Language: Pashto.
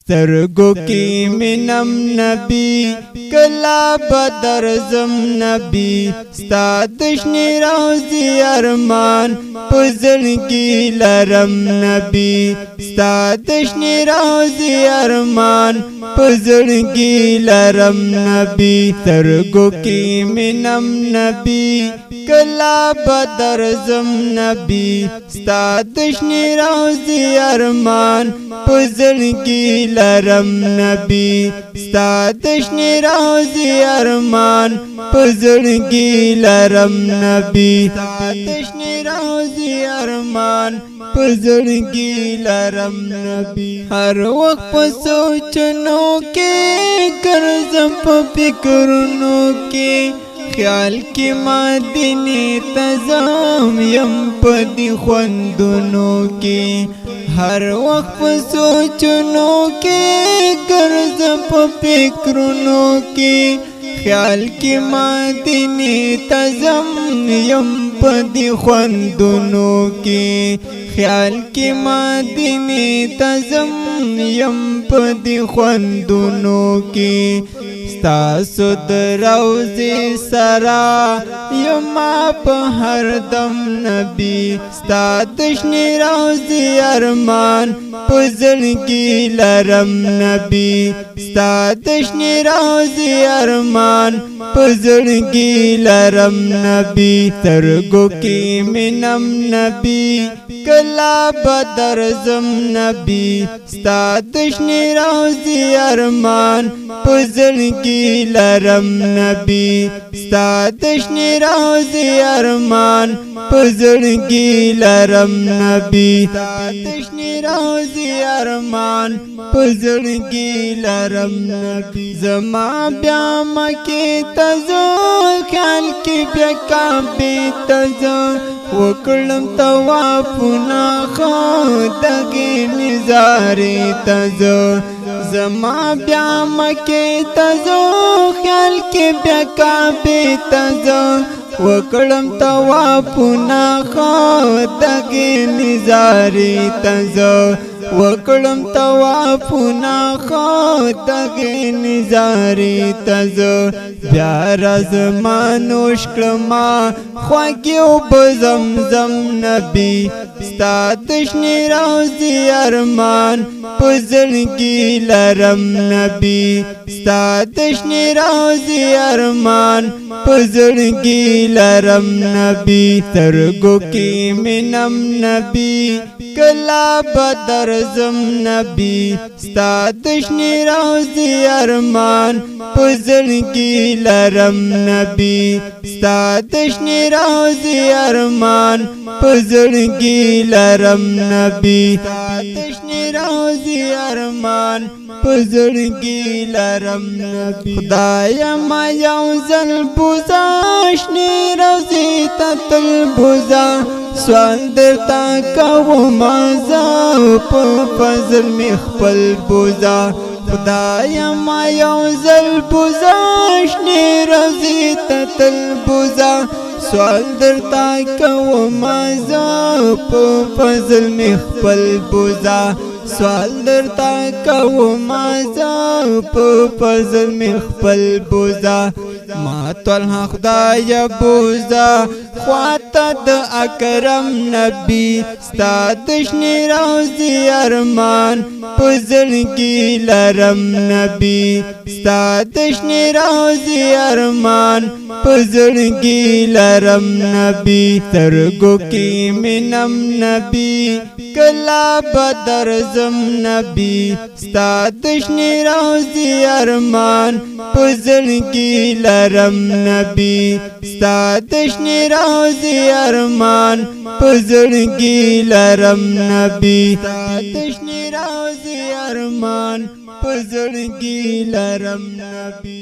سترګو کې مینم نبی کلا بدر زم نبی ستا د شنې روضې ارمان په زړګي لرم نبی ستا د شنې روضې ارمان په زړګي لرم نبی سترګو کې مینم نبی کلا بدر زم نبی ستا د شنې روضې ارمان په زړګي لرم نبی ستا د شنې روضې ارمان په زړګي لرم نبی ستا د شنې روضې ارمان په زړګي لرم نبی هر وخت په سوچونو کې ګرځم په فکرونو کې خیال کې مدینه تزام یم په دې خوندونو کې هر وخت په سوچونو کې ګرځم په فکرونو کې خیال کې مدینه تزام یم په دې خوندونو کې خیال کې مدینه تزام یم په دې خوندونو کې ستاسو د روضې سره یما په هر دم نبی ستا د شنې روضې ارمان په زړګي لرم نبی ستا د شنې روضې ارمان په زړګي لرم نبی سترګو کې مینم نبی کلا بدر زم نبی ستا د شنې روضې ارمان په زړګي لرم نبی ستا د شنې روضې ارمان په زړګي لرم نبی ستا د شنې روضې ارمان په زړګي لرم نبی زما بیا مکې ته ځو خیال کې بیا کعبې ته ځو وکړم طوافونه خو دغې نظارې ته ځو زما بیا مکې ته ځو خیال کې بیا کعبې ته ځو وکړم طوافونه خو دغې نظارې ته ځو وکړم طوافونه خو دغې نظارې ته ځو بیا رازمانوش کړما خواږې اوبه زمزم نبی ستا د شنې روضې ارمان په زړګي لرم نبی ستا د شنې روضې ارمان په زړګي لرم نبی سترګو کې مینم نبی کلا بدر زم نبی ستا د شنې روضې ارمان په زړګي لرم نبی ستا د شنې روضې ارمان په زړګي لرم نبی ستا د شنې روضې ارمان په زړګي لرم نبی خدایا ما یو ځل بوزا شنې روضې ته تل بوزا سوال درتا کومه زه په فضل مې خپل بوزا خدایا ما یو ځل بوزا شنې روضې ته تل بوزا سوال درتا کومه زه په فضل مې خپل بوزا سوال درتا کومه زه په فضل مې خپل بوزا ما طلحه خدای بوزا خواته د اکرم نبی ستا د شنې روضې ارمان په زړګي لرم نبی ستا د شنې روضې ارمان په زړګي لرم نبی سترګو کې مینم نبی کلا بدر زم نبی ستا د شنې روضې ارمان په زړګي لرم نبی ستا د شنې روضې ارمان په زړګي لرم نبی ستا د شنې روضې ارمان په زړګي لرم نبی